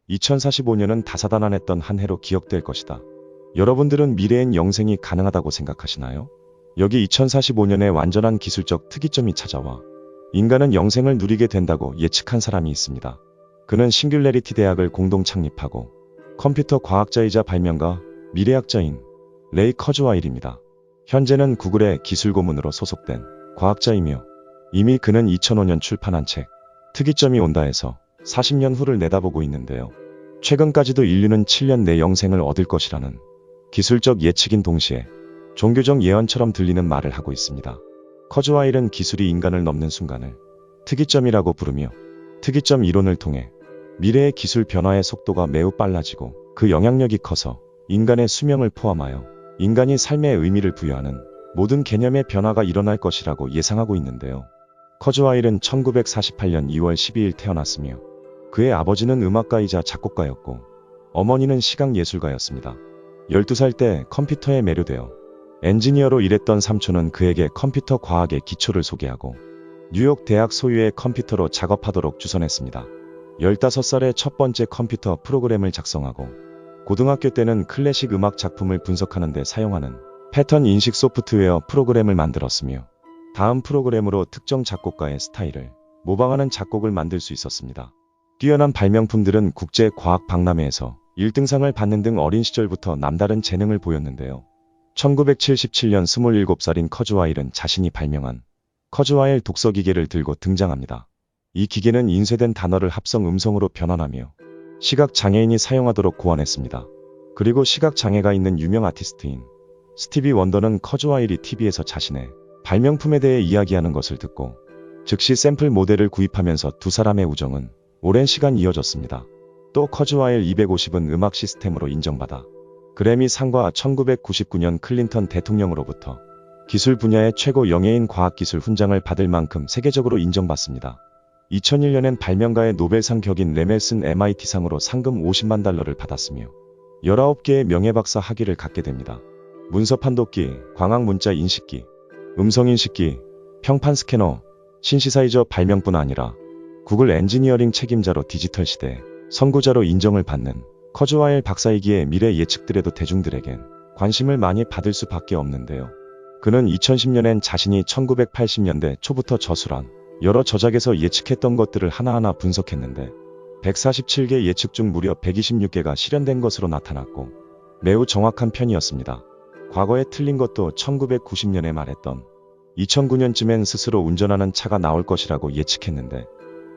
2045년은 다사다난했던 한 해로 기억될 것이다. 여러분들은 미래엔 영생이 가능하다고 생각하시나요? 여기 2045년에 완전한 기술적 특이점이 찾아와 인간은 영생을 누리게 된다고 예측한 사람이 있습니다. 그는 싱귤레리티 대학을 공동 창립하고 컴퓨터 과학자이자 발명가, 미래학자인 레이 커즈와일입니다. 현재는 구글의 기술 고문으로 소속된 과학자이며 이미 그는 2005년 출판한 책 특이점이 온다에서 40년 후를 내다보고 있는데요. 최근까지도 인류는 7년 내 영생을 얻을 것이라는 기술적 예측인 동시에 종교적 예언처럼 들리는 말을 하고 있습니다. 커즈와일은 기술이 인간을 넘는 순간을 특이점이라고 부르며 특이점 이론을 통해 미래의 기술 변화의 속도가 매우 빨라지고 그 영향력이 커서 인간의 수명을 포함하여 인간이 삶의 의미를 부여하는 모든 개념의 변화가 일어날 것이라고 예상하고 있는데요. 커즈와일은 1948년 2월 12일 태어났으며 그의 아버지는 음악가이자 작곡가였고 어머니는 시각예술가였습니다. 12살 때 컴퓨터에 매료되어 엔지니어로 일했던 삼촌은 그에게 컴퓨터 과학의 기초를 소개하고 뉴욕 대학 소유의 컴퓨터로 작업하도록 주선했습니다. 15살에 첫 번째 컴퓨터 프로그램을 작성하고 고등학교 때는 클래식 음악 작품을 분석하는 데 사용하는 패턴 인식 소프트웨어 프로그램을 만들었으며 다음 프로그램으로 특정 작곡가의 스타일을 모방하는 작곡을 만들 수 있었습니다. 뛰어난 발명품들은 국제 과학 박람회에서 1등상을 받는 등 어린 시절부터 남다른 재능을 보였는데요. 1977년 27살인 커즈와일은 자신이 발명한 커즈와일 독서기계를 들고 등장합니다. 이 기계는 인쇄된 단어를 합성 음성으로 변환하며 시각장애인이 사용하도록 고안했습니다. 그리고 시각장애가 있는 유명 아티스트인 스티비 원더는 커즈와일이 TV에서 자신의 발명품에 대해 이야기하는 것을 듣고 즉시 샘플 모델을 구입하면서 두 사람의 우정은 오랜 시간 이어졌습니다. 또 커즈와일 250은 음악 시스템으로 인정받아 그래미 상과 1999년 클린턴 대통령으로부터 기술 분야의 최고 영예인 과학기술 훈장을 받을 만큼 세계적으로 인정받습니다. 2001년엔 발명가의 노벨상 격인 레멜슨 MIT상으로 상금 $500,000를 받았으며 19개의 명예박사 학위를 갖게 됩니다. 문서 판독기, 광학 문자 인식기, 음성 인식기, 평판 스캐너, 신시사이저 발명뿐 아니라 구글 엔지니어링 책임자로 디지털 시대의 선구자로 인정을 받는 커즈와일 박사이기에 미래 예측들에도 대중들에겐 관심을 많이 받을 수밖에 없는데요. 그는 2010년엔 자신이 1980년대 초부터 저술한 여러 저작에서 예측했던 것들을 하나하나 분석했는데 147개 예측 중 무려 126개가 실현된 것으로 나타났고 매우 정확한 편이었습니다. 과거에 틀린 것도 1990년에 말했던 2009년쯤엔 스스로 운전하는 차가 나올 것이라고 예측했는데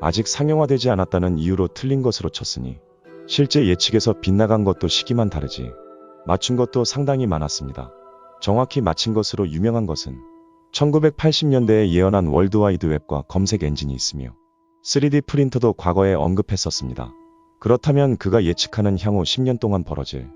아직 상용화되지 않았다는 이유로 틀린 것으로 쳤으니 실제 예측에서 빗나간 것도 시기만 다르지 맞춘 것도 상당히 많았습니다. 정확히 맞힌 것으로 유명한 것은 1980년대에 예언한 월드와이드 웹과 검색 엔진이 있으며 3D 프린터도 과거에 언급했었습니다. 그렇다면 그가 예측하는 향후 10년 동안 벌어질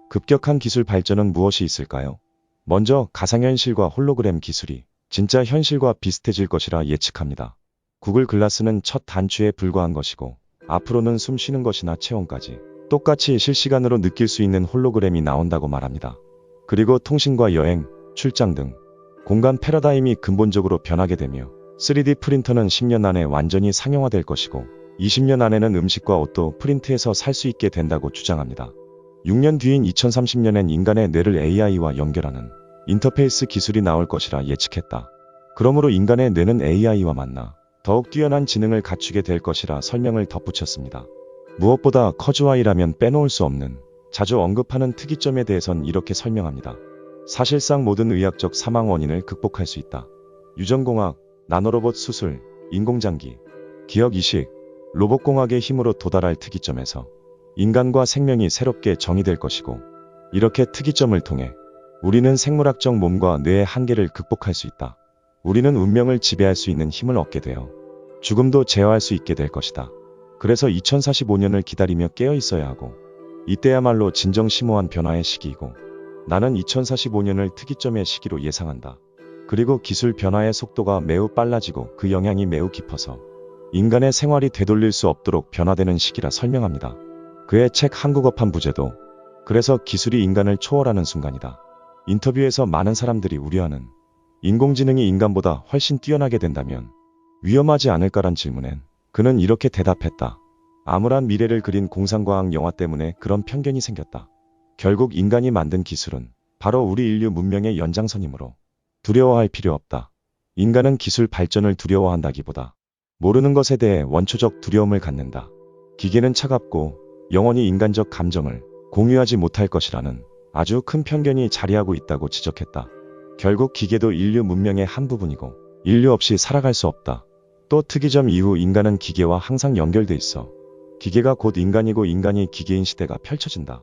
급격한 기술 발전은 무엇이 있을까요? 먼저 가상현실과 홀로그램 기술이 진짜 현실과 비슷해질 것이라 예측합니다. 구글 글라스는 첫 단추에 불과한 것이고 앞으로는 숨 쉬는 것이나 체온까지 똑같이 실시간으로 느낄 수 있는 홀로그램이 나온다고 말합니다. 그리고 통신과 여행, 출장 등 공간 패러다임이 근본적으로 변하게 되며 3D 프린터는 10년 안에 완전히 상용화될 것이고 20년 안에는 음식과 옷도 프린트해서 살 수 있게 된다고 주장합니다. 6년 뒤인 2030년엔 인간의 뇌를 AI와 연결하는 인터페이스 기술이 나올 것이라 예측했다. 그러므로 인간의 뇌는 AI와 만나 더욱 뛰어난 지능을 갖추게 될 것이라 설명을 덧붙였습니다. 무엇보다 커즈와일하면 빼놓을 수 없는 자주 언급하는 특이점에 대해선 이렇게 설명합니다. 사실상 모든 의학적 사망 원인을 극복할 수 있다. 유전공학, 나노로봇 수술, 인공장기, 기억이식, 로봇공학의 힘으로 도달할 특이점에서 인간과 생명이 새롭게 정의될 것이고 이렇게 특이점을 통해 우리는 생물학적 몸과 뇌의 한계를 극복할 수 있다. 우리는 운명을 지배할 수 있는 힘을 얻게 되어 죽음도 제어할 수 있게 될 것이다. 그래서 2045년을 기다리며 깨어 있어야 하고 이때야말로 진정 심오한 변화의 시기이고 나는 2045년을 특이점의 시기로 예상한다. 그리고 기술 변화의 속도가 매우 빨라지고 그 영향이 매우 깊어서 인간의 생활이 되돌릴 수 없도록 변화되는 시기라 설명합니다. 그의 책 한국어판 부제도 그래서 기술이 인간을 초월하는 순간이다. 인터뷰에서 많은 사람들이 우려하는 인공지능이 인간보다 훨씬 뛰어나게 된다면 위험하지 않을까란 질문엔 그는 이렇게 대답했다. 암울한 미래를 그린 공상과학 영화 때문에 그런 편견이 생겼다. 결국 인간이 만든 기술은 바로 우리 인류 문명의 연장선이므로 두려워할 필요 없다. 인간은 기술 발전을 두려워한다기보다 모르는 것에 대해 원초적 두려움을 갖는다. 기계는 차갑고 영원히 인간적 감정을 공유하지 못할 것이라는 아주 큰 편견이 자리하고 있다고 지적했다. 결국 기계도 인류 문명의 한 부분이고 인류 없이 살아갈 수 없다. 또 특이점 이후 인간은 기계와 항상 연결돼 있어. 기계가 곧 인간이고 인간이 기계인 시대가 펼쳐진다.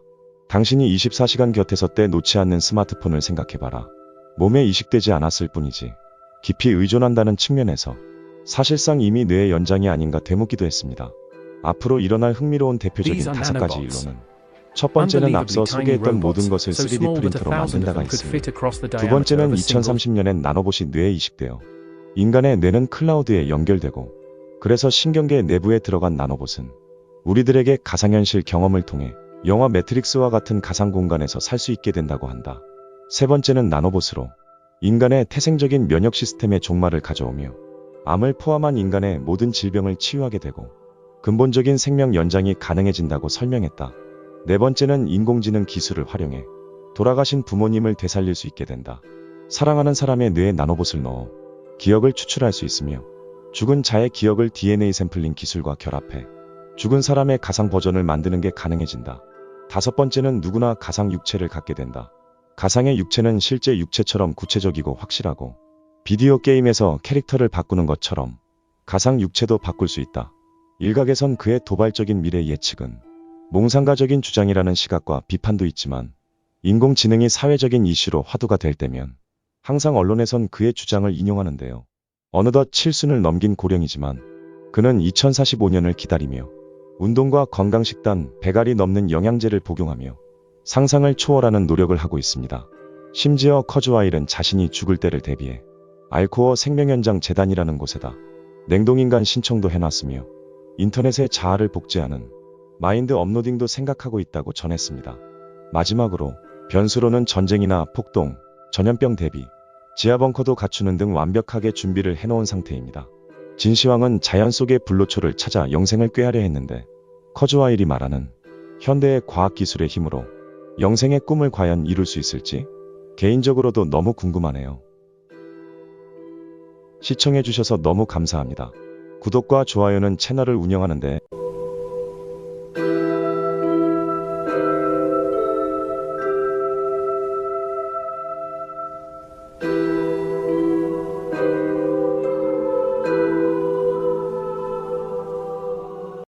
당신이 24시간 곁에서 떼놓지 않는 스마트폰을 생각해봐라. 몸에 이식되지 않았을 뿐이지 깊이 의존한다는 측면에서 사실상 이미 뇌의 연장이 아닌가 되묻기도 했습니다. 앞으로 일어날 흥미로운 대표적인 5가지 일로는 첫 번째는 앞서 소개했던 모든 것을 3D 프린터로 만든다가 있으며 두 번째는 2030년엔 나노봇이 뇌에 이식되어 인간의 뇌는 클라우드에 연결되고 그래서 신경계 내부에 들어간 나노봇은 우리들에게 가상현실 경험을 통해 영화 매트릭스와 같은 가상 공간에서 살 수 있게 된다고 한다. 세 번째는 나노봇으로 인간의 태생적인 면역 시스템의 종말을 가져오며 암을 포함한 인간의 모든 질병을 치유하게 되고 근본적인 생명 연장이 가능해진다고 설명했다. 네 번째는 인공지능 기술을 활용해 돌아가신 부모님을 되살릴 수 있게 된다. 사랑하는 사람의 뇌에 나노봇을 넣어 기억을 추출할 수 있으며 죽은 자의 기억을 DNA 샘플링 기술과 결합해 죽은 사람의 가상 버전을 만드는 게 가능해진다. 다섯 번째는 누구나 가상 육체를 갖게 된다. 가상의 육체는 실제 육체처럼 구체적이고 확실하고 비디오 게임에서 캐릭터를 바꾸는 것처럼 가상 육체도 바꿀 수 있다. 일각에선 그의 도발적인 미래 예측은 몽상가적인 주장이라는 시각과 비판도 있지만 인공지능이 사회적인 이슈로 화두가 될 때면 항상 언론에선 그의 주장을 인용하는데요. 어느덧 7순을 넘긴 고령이지만 그는 2045년을 기다리며 운동과 건강식단 100알이 넘는 영양제를 복용하며 상상을 초월하는 노력을 하고 있습니다. 심지어 커즈와일은 자신이 죽을 때를 대비해 알코어 생명연장 재단이라는 곳에다 냉동인간 신청도 해놨으며 인터넷에 자아를 복제하는 마인드 업로딩도 생각하고 있다고 전했습니다. 마지막으로 변수로는 전쟁이나 폭동, 전염병 대비, 지하벙커도 갖추는 등 완벽하게 준비를 해놓은 상태입니다. 진시황은 자연 속의 불로초를 찾아 영생을 꾀하려 했는데 커즈와일이 말하는 현대의 과학기술의 힘으로 영생의 꿈을 과연 이룰 수 있을지 개인적으로도 너무 궁금하네요. 시청해주셔서 너무 감사합니다. 구독과 좋아요는 채널을 운영하는데